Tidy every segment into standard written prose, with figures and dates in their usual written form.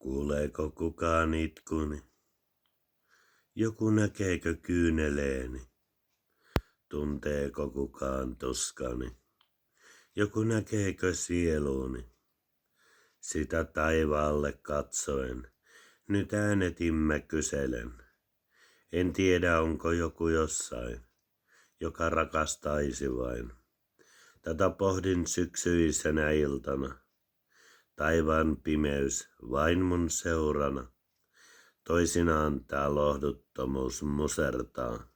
Kuuleeko kukaan itkuni? Joku näkeekö kyyneleeni? Tunteeko kukaan tuskani? Joku näkeekö sieluni? Sitä taivaalle katsoen, nyt äänetimme kyselen. En tiedä, onko joku jossain, joka rakastaisi vain. Tätä pohdin syksyisenä iltana. Taivaan pimeys vain mun seurana. Toisinaan tää lohduttomuus musertaa.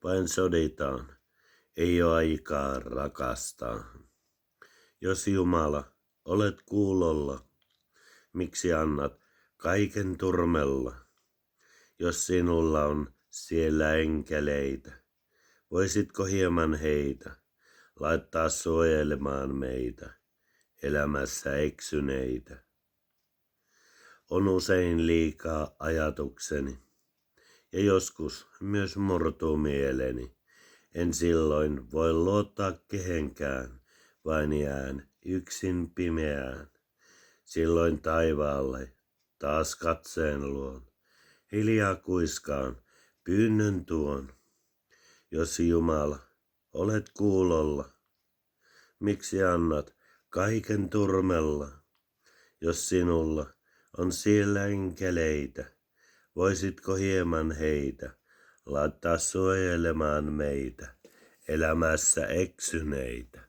Vain soditaan, ei oo aikaa rakastaa. Jos Jumala, olet kuulolla, miksi annat kaiken turmella? Jos sinulla on siellä enkeleitä, voisitko hieman heitä laittaa suojelemaan meitä, elämässä eksyneitä? On usein liikaa ajatukseni, ja joskus myös murtuu mieleni. En silloin voi luottaa kehenkään, vain jään yksin pimeään. Silloin taivaalle taas katseen luon, hiljaa kuiskaan pyynnön tuon. Jos Jumala, olet kuulolla, miksi annat kaiken turmella? Jos sinulla on siellä enkeleitä, voisitko hieman heitä laittaa suojelemaan meitä, elämässä eksyneitä?